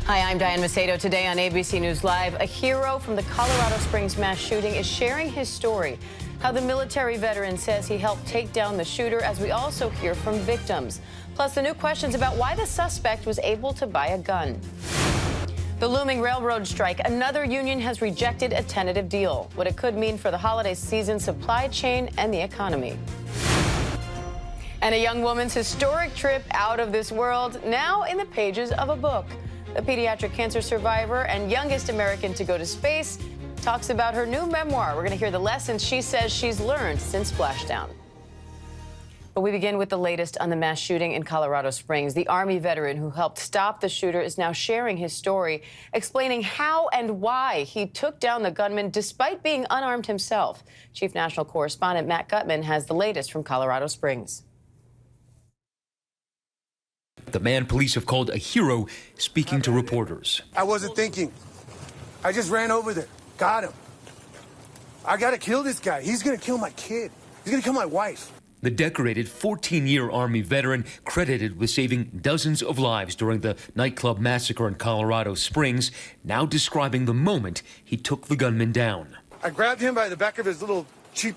Hi, I'm Diane Macedo. Today on ABC News Live, a hero from the Colorado Springs mass shooting is sharing his story. How the military veteran says he helped take down the shooter, as we also hear from victims. Plus, the new questions about why the suspect was able to buy a gun. The looming railroad strike. Another union has rejected a tentative deal. What it could mean for the holiday season, supply chain, and the economy. And a young woman's historic trip out of this world, now in the pages of a book. The pediatric cancer survivor and youngest American to go to space talks about her new memoir. We're going to hear the lessons she says she's learned since splashdown. But we begin with the latest on the mass shooting in Colorado Springs. The Army veteran who helped stop the shooter is now sharing his story, explaining how and why he took down the gunman despite being unarmed himself. Chief National Correspondent Matt Gutman has the latest from Colorado Springs. The man police have called a hero, speaking to reporters. I wasn't thinking. I just ran over there. Got him. I gotta kill this guy. He's gonna kill my kid. He's gonna kill my wife. The decorated 14-year Army veteran, credited with saving dozens of lives during the nightclub massacre in Colorado Springs, now describing the moment he took the gunman down. I grabbed him by the back of his little cheap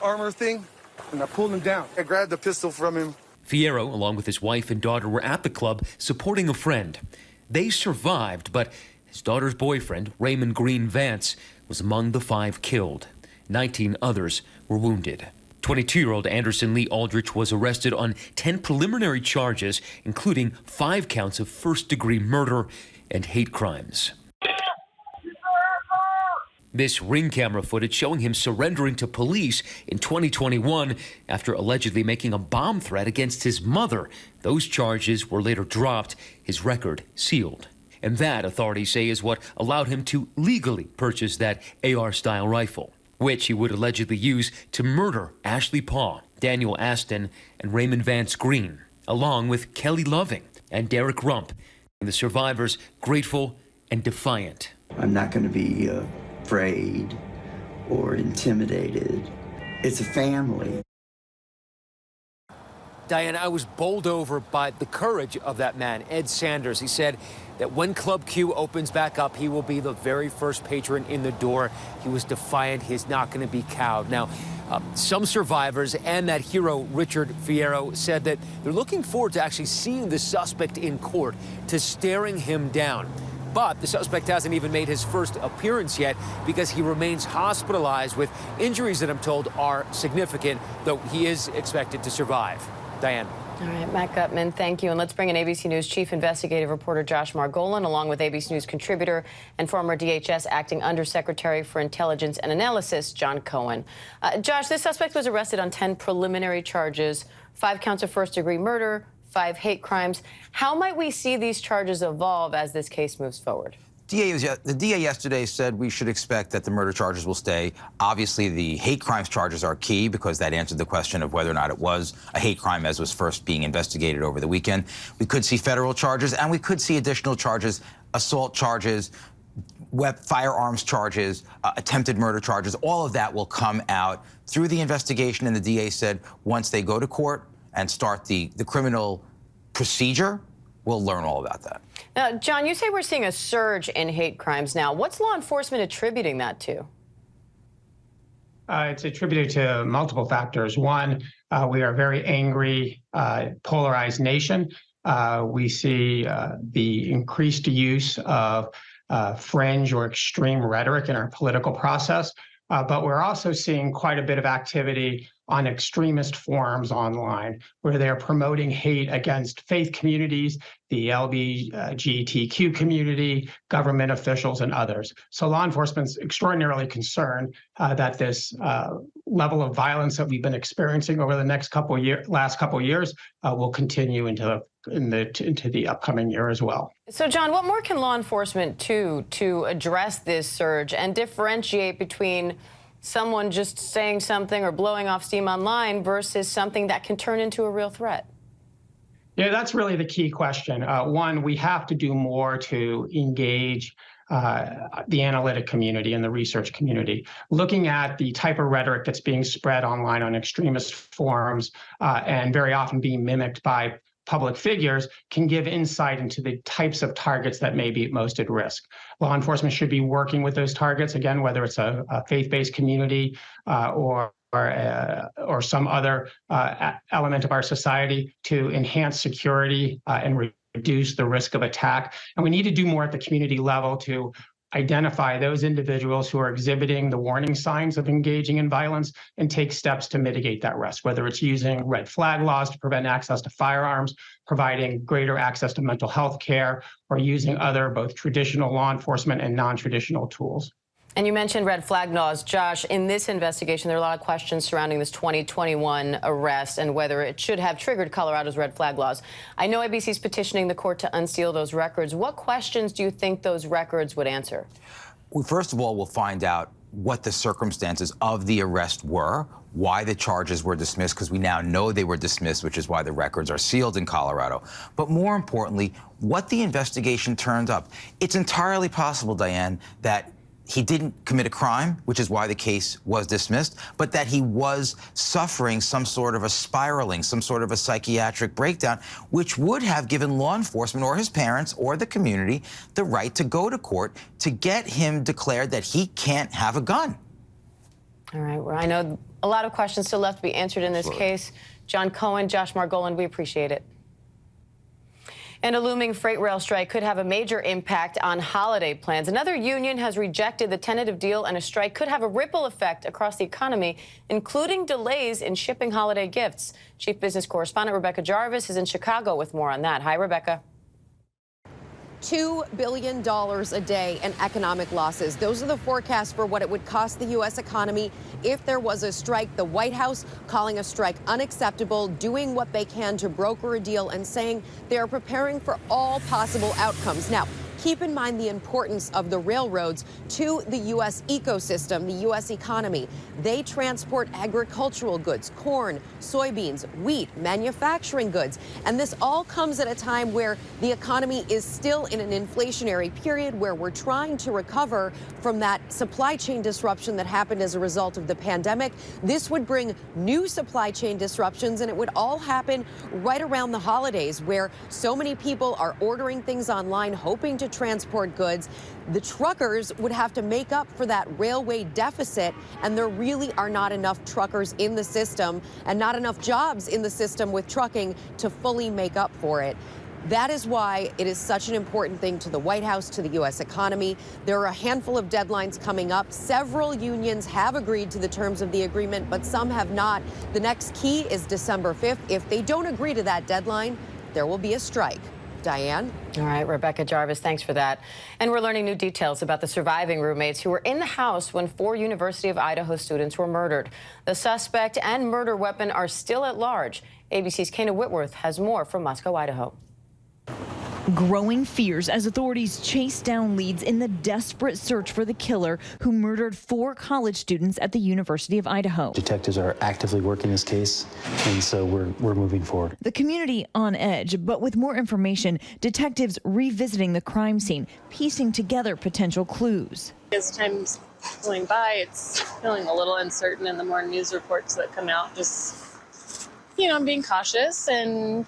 armor thing, and I pulled him down. I grabbed the pistol from him. Fierro, along with his wife and daughter, were at the club supporting a friend. They survived, but his daughter's boyfriend, Raymond Green Vance, was among the 5 killed. 19 others were wounded. 22-year-old Anderson Lee Aldrich was arrested on 10 preliminary charges, including 5 counts of first-degree murder and hate crimes. This ring camera footage showing him surrendering to police in 2021 after allegedly making a bomb threat against his mother. Those charges were later dropped, his record sealed. And that, authorities say, is what allowed him to legally purchase that AR-style rifle, which he would allegedly use to murder Ashley Paugh, Daniel Aston, and Raymond Vance Green, along with Kelly Loving and Derek Rump. The survivors grateful and defiant. I'm not going to be afraid or intimidated. It's a family. Diane, I was bowled over by the courage of that man, Ed Sanders. He said that when Club Q opens back up, he will be the very first patron in the door. He was defiant. He's not going to be cowed. Now, some survivors and that hero, Richard Fierro, said that they're looking forward to actually seeing the suspect in court, to staring him down. But the suspect hasn't even made his first appearance yet because he remains hospitalized with injuries that I'm told are significant, though he is expected to survive. Diane. All right, Matt Gutman, thank you. And let's bring in ABC News Chief Investigative Reporter Josh Margolin, along with ABC News contributor and former DHS Acting Undersecretary for Intelligence and Analysis, John Cohen. Josh, this suspect was arrested on 10 preliminary charges, 5 counts of first-degree murder, 5 hate crimes. How might we see these charges evolve as this case moves forward? The DA yesterday said we should expect that the murder charges will stay. Obviously, the hate crimes charges are key because that answered the question of whether or not it was a hate crime as was first being investigated over the weekend. We could see federal charges, and we could see additional charges, assault charges, firearms charges, attempted murder charges. All of that will come out through the investigation, and the DA said once they go to court and start the criminal procedure, we'll learn all about that. Now, John, you say we're seeing a surge in hate crimes now. What's law enforcement attributing that to? It's attributed to multiple factors. One, we are a very angry, polarized nation. We see the increased use of fringe or extreme rhetoric in our political process. But we're also seeing quite a bit of activity on extremist forums online, where they're promoting hate against faith communities, the LGBTQ community, government officials, and others. So law enforcement's extraordinarily concerned that this level of violence that we've been experiencing over the last couple of years will continue into the upcoming year as well. So, John, what more can law enforcement do to address this surge and differentiate between someone just saying something or blowing off steam online versus something that can turn into a real threat? Yeah, that's really the key question. One, we have to do more to engage the analytic community and the research community, looking at the type of rhetoric that's being spread online on extremist forums and very often being mimicked by public figures can give insight into the types of targets that may be most at risk. Law enforcement should be working with those targets, again, whether it's a faith-based community or some other element of our society, to enhance security and reduce the risk of attack. And we need to do more at the community level to identify those individuals who are exhibiting the warning signs of engaging in violence and take steps to mitigate that risk, whether it's using red flag laws to prevent access to firearms, providing greater access to mental health care, or using other both traditional law enforcement and non-traditional tools. And you mentioned red flag laws. Josh, in this investigation, there are a lot of questions surrounding this 2021 arrest and whether it should have triggered Colorado's red flag laws. I know ABC's petitioning the court to unseal those records. What questions do you think those records would answer? Well, first of all, we'll find out what the circumstances of the arrest were, why the charges were dismissed, because we now know they were dismissed, which is why the records are sealed in Colorado. But more importantly, what the investigation turned up. It's entirely possible, Diane, that he didn't commit a crime, which is why the case was dismissed, but that he was suffering some sort of a spiraling, some sort of a psychiatric breakdown, which would have given law enforcement or his parents or the community the right to go to court to get him declared that he can't have a gun. All right. Well, I know a lot of questions still left to be answered in this case. John Cohen, Josh Margolin, we appreciate it. And a looming freight rail strike could have a major impact on holiday plans. Another union has rejected the tentative deal, and a strike could have a ripple effect across the economy, including delays in shipping holiday gifts. Chief Business Correspondent Rebecca Jarvis is in Chicago with more on that. Hi, Rebecca. $2 billion a day in economic losses. Those are the forecasts for what it would cost the U.S. economy if there was a strike. The White House calling a strike unacceptable, doing what they can to broker a deal, and saying they are preparing for all possible outcomes. Now, keep in mind the importance of the railroads to the U.S. ecosystem, the U.S. economy. They transport agricultural goods, corn, soybeans, wheat, manufacturing goods. And this all comes at a time where the economy is still in an inflationary period, where we're trying to recover from that supply chain disruption that happened as a result of the pandemic. This would bring new supply chain disruptions, and it would all happen right around the holidays, where so many people are ordering things online, hoping to transport goods. The truckers would have to make up for that railway deficit, and there really are not enough truckers in the system and not enough jobs in the system with trucking to fully make up for it. That is why it is such an important thing to the White House, to the U.S. economy. There are a handful of deadlines coming up. Several unions have agreed to the terms of the agreement, but some have not. The next key is December 5th. If they don't agree to that deadline, there will be a strike. Diane? All right, Rebecca Jarvis, thanks for that. And we're learning new details about the surviving roommates who were in the house when 4 University of Idaho students were murdered. The suspect and murder weapon are still at large. ABC's Kana Whitworth has more from Moscow, Idaho. Growing fears as authorities chase down leads in the desperate search for the killer who murdered 4 college students at the University of Idaho. Detectives are actively working this case, and so we're moving forward. The community on edge, but with more information, detectives revisiting the crime scene, piecing together potential clues. As time's going by, it's feeling a little uncertain, and the more news reports that come out, just, I'm being cautious and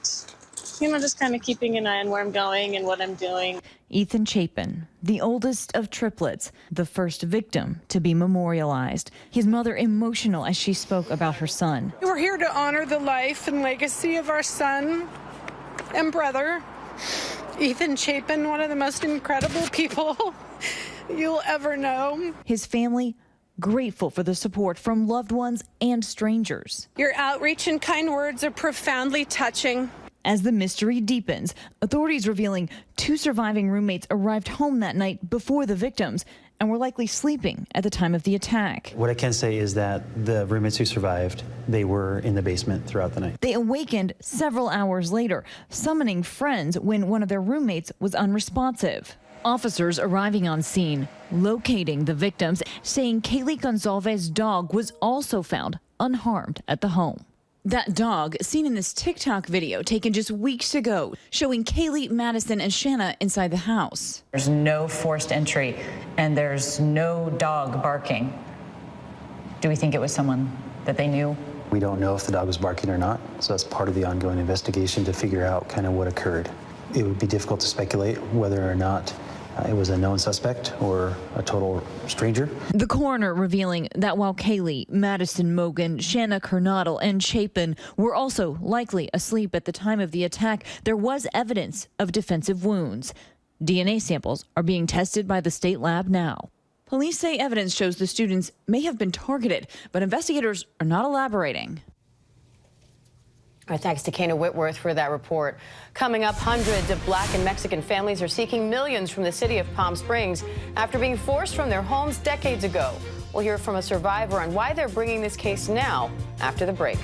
just kind of keeping an eye on where I'm going and what I'm doing. Ethan Chapin, the oldest of triplets, the first victim to be memorialized. His mother emotional as she spoke about her son. We're here to honor the life and legacy of our son and brother, Ethan Chapin, one of the most incredible people you'll ever know. His family grateful for the support from loved ones and strangers. Your outreach and kind words are profoundly touching. As the mystery deepens, authorities revealing 2 surviving roommates arrived home that night before the victims and were likely sleeping at the time of the attack. What I can say is that the roommates who survived, they were in the basement throughout the night. They awakened several hours later, summoning friends when one of their roommates was unresponsive. Officers arriving on scene, locating the victims, saying Kaylee Gonzalez's dog was also found unharmed at the home. That dog, seen in this TikTok video taken just weeks ago, showing Kaylee, Madison, and Shanna inside the house. There's no forced entry, and there's no dog barking. Do we think it was someone that they knew We don't know if the dog was barking or not, so that's part of the ongoing investigation to figure out kind of what occurred. It would be difficult to speculate whether or not it was a known suspect or a total stranger. The coroner revealing that while Kaylee, Madison Mogan, Shanna Kernodle, and Chapin were also likely asleep at the time of the attack, there was evidence of defensive wounds. DNA samples are being tested by the state lab now. Police say evidence shows the students may have been targeted, but investigators are not elaborating. Our thanks to Kana Whitworth for that report. Coming up, hundreds of Black and Mexican families are seeking millions from the city of Palm Springs after being forced from their homes decades ago. We'll hear from a survivor on why they're bringing this case now after the break.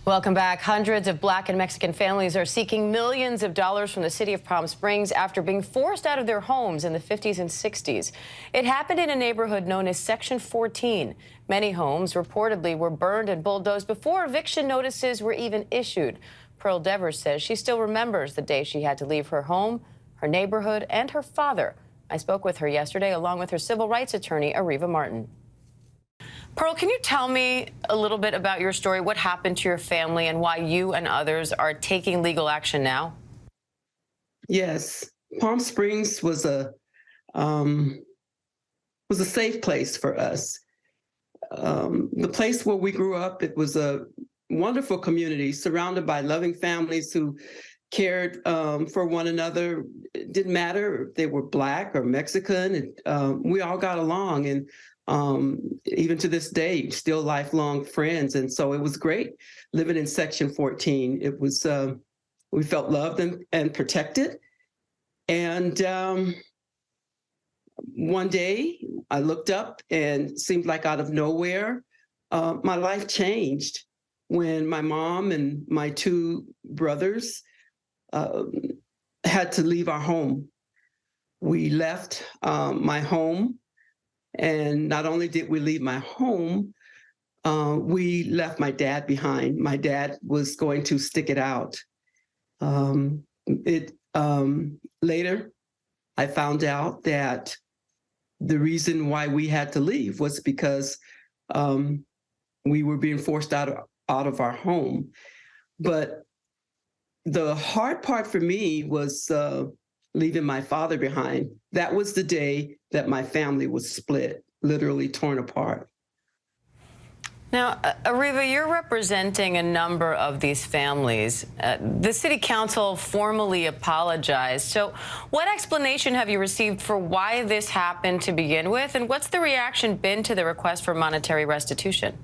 Welcome back. Hundreds of Black and Mexican families are seeking millions of dollars from the city of Palm Springs after being forced out of their homes in the 50s and 60s. It happened in a neighborhood known as Section 14. Many homes reportedly were burned and bulldozed before eviction notices were even issued. Pearl Devers says she still remembers the day she had to leave her home, her neighborhood, and her father. I spoke with her yesterday along with her civil rights attorney, Ariva Martin. Pearl, can you tell me a little bit about your story, what happened to your family, and why you and others are taking legal action now? Yes, Palm Springs was a safe place for us. The place where we grew up, it was a wonderful community surrounded by loving families who cared for one another. It didn't matter if they were Black or Mexican. We all got along, and even to this day, still lifelong friends. And so it was great living in Section 14. It was, we felt loved and protected. And one day I looked up and it seemed like out of nowhere, my life changed when my mom and my two brothers had to leave our home. We left my home. And not only did we leave my home, we left my dad behind. My dad was going to stick it out. Later, I found out that the reason why we had to leave was because we were being forced out of our home. But the hard part for me was leaving my father behind. That was the day that my family was split, literally torn apart. Now, Ariva, you're representing a number of these families. The city council formally apologized. So what explanation have you received for why this happened to begin with? And what's the reaction been to the request for monetary restitution?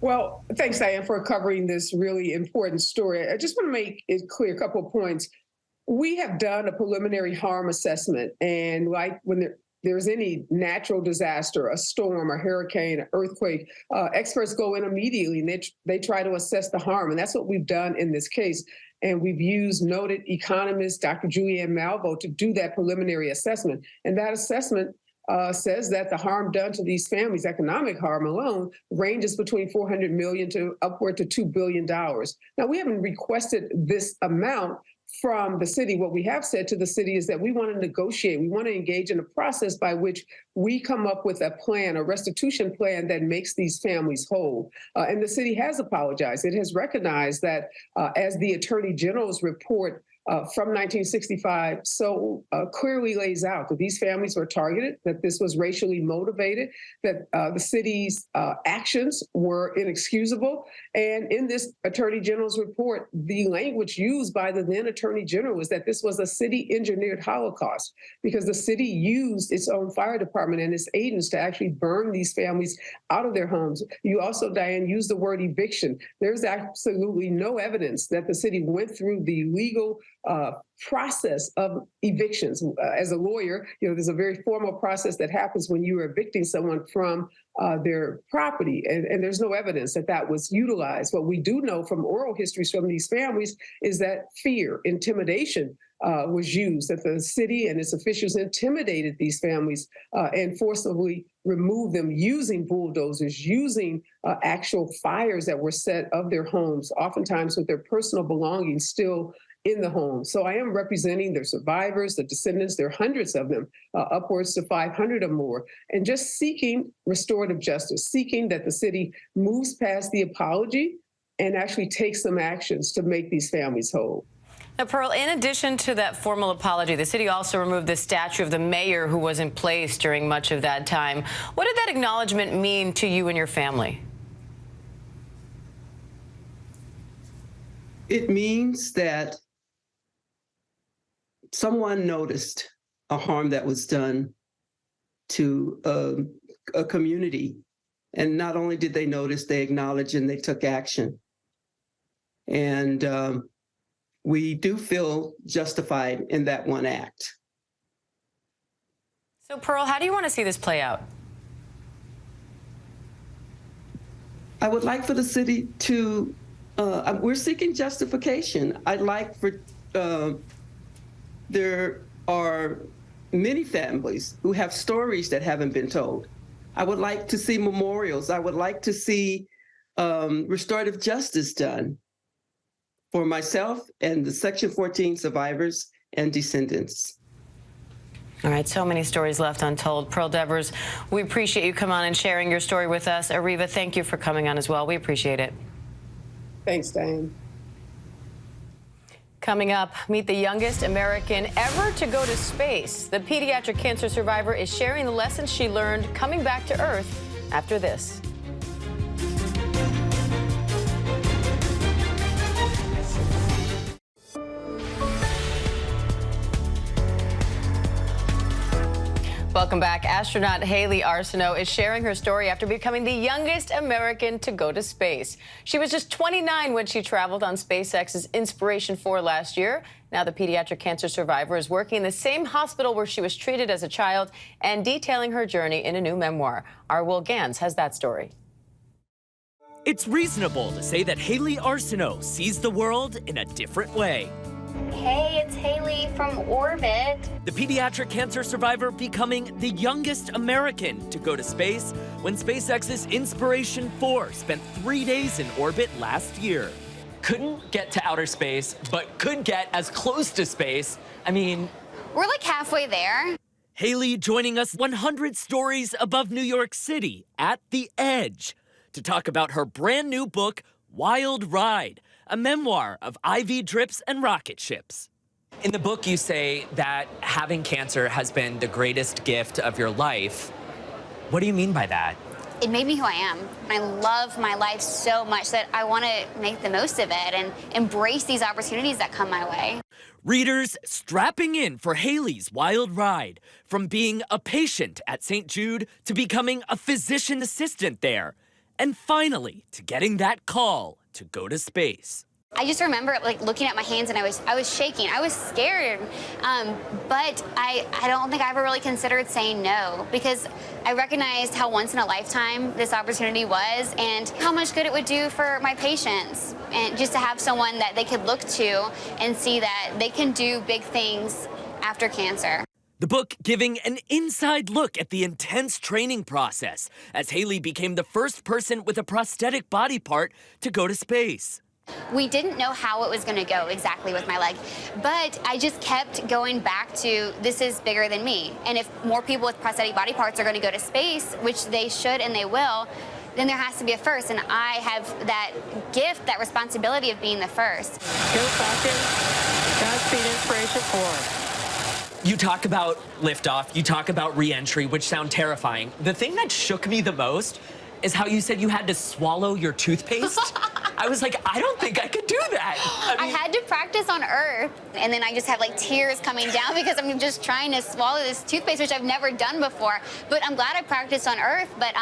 Well, thanks, Diane, for covering this really important story. I just want to make it clear a couple of points. We have done a preliminary harm assessment, and like when there's any natural disaster, a storm, a hurricane, an earthquake, experts go in immediately and they try to assess the harm, and that's what we've done in this case. And we've used noted economist Dr. Julianne Malvo to do that preliminary assessment, and that assessment says that the harm done to these families, economic harm alone, ranges between $400 million to upward to $2 billion. Now, we haven't requested this amount from the city. What we have said to the city is that we want to negotiate. We want to engage in a process by which we come up with a plan, a restitution plan that makes these families whole. And the city has apologized. It has recognized that as the Attorney General's report from 1965 so clearly lays out that these families were targeted, that this was racially motivated, that the city's actions were inexcusable. And in this Attorney General's report, the language used by the then Attorney General was that this was a city-engineered Holocaust because the city used its own fire department and its agents to actually burn these families out of their homes. You also, Diane, used the word eviction. There's absolutely no evidence that the city went through the legal process of evictions. As a lawyer, there's a very formal process that happens when you are evicting someone from their property, and there's no evidence that that was utilized. What we do know from oral histories from these families is that fear, intimidation was used, that the city and its officials intimidated these families and forcibly removed them using bulldozers, using actual fires that were set of their homes, oftentimes with their personal belongings still in the home. So I am representing the survivors, the descendants. There are hundreds of them, upwards to 500 or more, and just seeking restorative justice, seeking that the city moves past the apology and actually takes some actions to make these families whole. Now, Pearl, in addition to that formal apology, the city also removed the statue of the mayor who was in place during much of that time. What did that acknowledgement mean to you and your family? It means that someone noticed a harm that was done to a community. And not only did they notice, they acknowledged and they took action. And we do feel justified in that one act. So, Pearl, how do you want to see this play out? I would like for the city to, we're seeking justification. I'd like for, there are many families who have stories that haven't been told. I would like to see memorials. I would like to see restorative justice done for myself and the Section 14 survivors and descendants. All right, so many stories left untold. Pearl Devers, we appreciate you coming on and sharing your story with us. Ariva, thank you for coming on as well. We appreciate it. Thanks, Diane. Coming up, meet the youngest American ever to go to space. The pediatric cancer survivor is sharing the lessons she learned coming back to Earth after this. Welcome back. Astronaut Haley Arsenault is sharing her story after becoming the youngest American to go to space. She was just 29 when she traveled on SpaceX's Inspiration 4 last year. Now the pediatric cancer survivor is working in the same hospital where she was treated as a child and detailing her journey in a new memoir. Our Will Gans has that story. It's reasonable to say that Haley Arsenault sees the world in a different way. Hey, it's Haley from Orbit. The pediatric cancer survivor becoming the youngest American to go to space when SpaceX's Inspiration 4 spent 3 days in orbit last year. Couldn't get to outer space, but could get as close to space. I mean, we're like halfway there. Haley joining us 100 stories above New York City at the Edge to talk about her brand new book, Wild Ride, a memoir of IV drips and rocket ships. In the book, you say that having cancer has been the greatest gift of your life. What do you mean by that? It made me who I am. I love my life so much that I want to make the most of it and embrace these opportunities that come my way. Readers strapping in for Haley's wild ride, from being a patient at St. Jude to becoming a physician assistant there, and finally to getting that call to go to space. I just remember like looking at my hands and I was shaking. I was scared, but I don't think I ever really considered saying no, because I recognized how once in a lifetime this opportunity was and how much good it would do for my patients, and just to have someone that they could look to and see that they can do big things after cancer. The book giving an inside look at the intense training process as Haley became the first person with a prosthetic body part to go to space. We didn't know how it was going to go exactly with my leg, but I just kept going back to this is bigger than me. And if more people with prosthetic body parts are going to go to space, which they should and they will, then there has to be a first. And I have that gift, that responsibility of being the first. Go Falcon, Godspeed Inspiration 4. You talk about liftoff, you talk about re-entry, which sound terrifying. The thing that shook me the most is how you said you had to swallow your toothpaste. I was like, I don't think I could do that. I had to practice on Earth, and then I just had like tears coming down because I'm just trying to swallow this toothpaste, which I've never done before. But I'm glad I practiced on Earth. But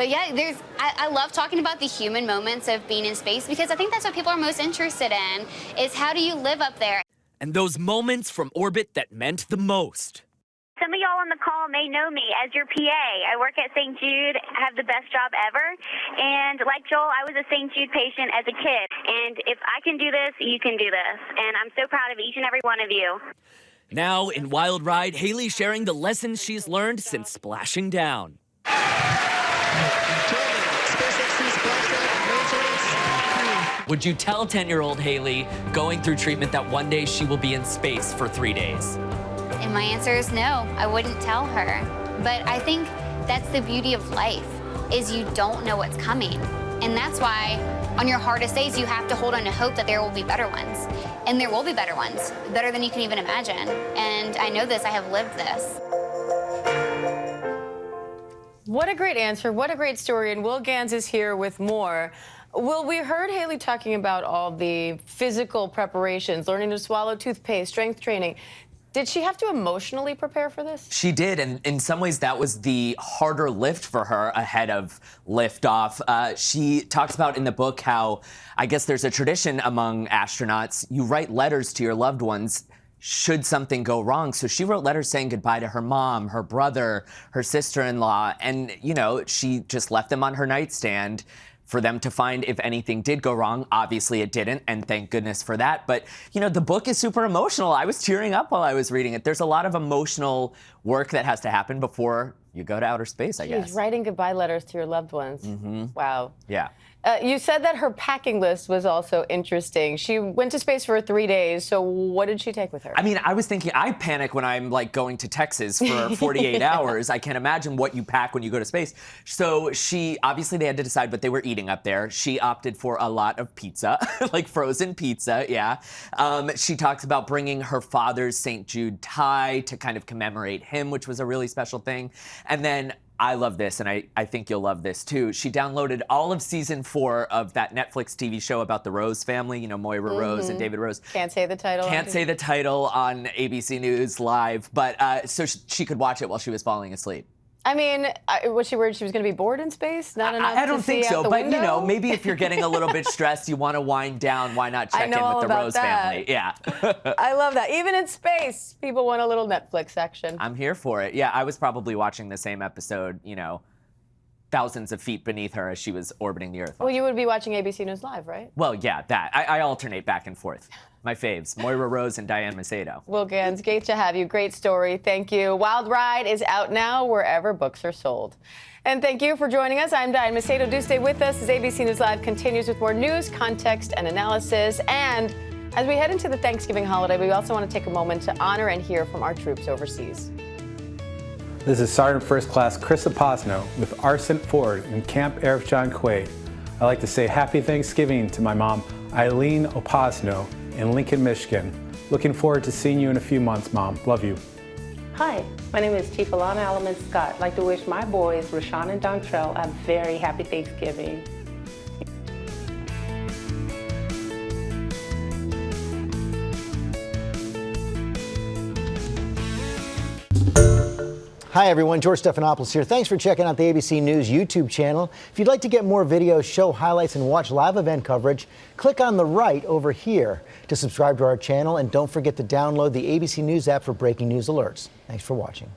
yeah, I love talking about the human moments of being in space, because I think that's what people are most interested in, is how do you live up there? And those moments from orbit that meant the most. Some of y'all on the call may know me as your PA. I work at St. Jude, have the best job ever. And like Joel, I was a St. Jude patient as a kid. And if I can do this, you can do this. And I'm so proud of each and every one of you. Now in Wild Ride, Haley sharing the lessons she's learned since splashing down. Would you tell 10-year-old Haley going through treatment that one day she will be in space for 3 days? And my answer is no, I wouldn't tell her. But I think that's the beauty of life, is you don't know what's coming. And that's why on your hardest days, you have to hold on to hope that there will be better ones. And there will be better ones, better than you can even imagine. And I know this, I have lived this. What a great answer, what a great story, and Will Gans is here with more. Will, we heard Haley talking about all the physical preparations, learning to swallow toothpaste, strength training. Did she have to emotionally prepare for this? She did, and in some ways that was the harder lift for her ahead of liftoff. She talks about in the book how, I guess there's a tradition among astronauts, you write letters to your loved ones should something go wrong. So she wrote letters saying goodbye to her mom, her brother, her sister-in-law, and, you know, she just left them on her nightstand for them to find if anything did go wrong. Obviously it didn't, and thank goodness for that. But, you know, the book is super emotional. I was tearing up while I was reading it. There's a lot of emotional work that has to happen before you go to outer space, I guess. She's writing goodbye letters to your loved ones. Mm-hmm. Wow. Yeah. You said that her packing list was also interesting. She went to space for 3 days, so what did she take with her? I mean, I was thinking, I panic when I'm like going to Texas for 48 hours. I can't imagine what you pack when you go to space. So obviously they had to decide what they were eating up there. She opted for a lot of pizza, like frozen pizza, yeah. She talks about bringing her father's St. Jude tie to kind of commemorate him, which was a really special thing. And then I love this, and I think you'll love this too. She downloaded all of season 4 of that Netflix TV show about the Rose family, you know, Moira Rose and David Rose. Can't say the title. Can't say the title on ABC News Live, but so she could watch it while she was falling asleep. I mean, was she worried she was going to be bored in space? Not enough I don't think so, but window? you know, maybe if you're getting a little bit stressed, you want to wind down, why not check in with the Rose family? Yeah. I love that. Even in space, people want a little Netflix action. I'm here for it. Yeah, I was probably watching the same episode, you know, thousands of feet beneath her as she was orbiting the Earth. Well, you would be watching ABC News Live, right? Well, yeah, that. I alternate back and forth. My faves, Moira Rose and Diane Macedo. Will Gans, great to have you. Great story. Thank you. Wild Ride is out now wherever books are sold. And thank you for joining us. I'm Diane Macedo. Do stay with us as ABC News Live continues with more news, context, and analysis. And as we head into the Thanksgiving holiday, we also want to take a moment to honor and hear from our troops overseas. This is Sergeant First Class Chris Aposno with Arcent Ford in Camp Arif John Quaid. I'd like to say Happy Thanksgiving to my mom, Eileen Aposno, in Lincoln, Michigan. Looking forward to seeing you in a few months, Mom. Love you. Hi, my name is Chief Alana Alaman Scott. I'd like to wish my boys, Rashawn and Dontrell, a very happy Thanksgiving. Hi everyone, George Stephanopoulos here. Thanks for checking out the ABC News YouTube channel. If you'd like to get more videos, show highlights, and watch live event coverage, click on the right over here to subscribe to our channel, and don't forget to download the ABC News app for breaking news alerts. Thanks for watching.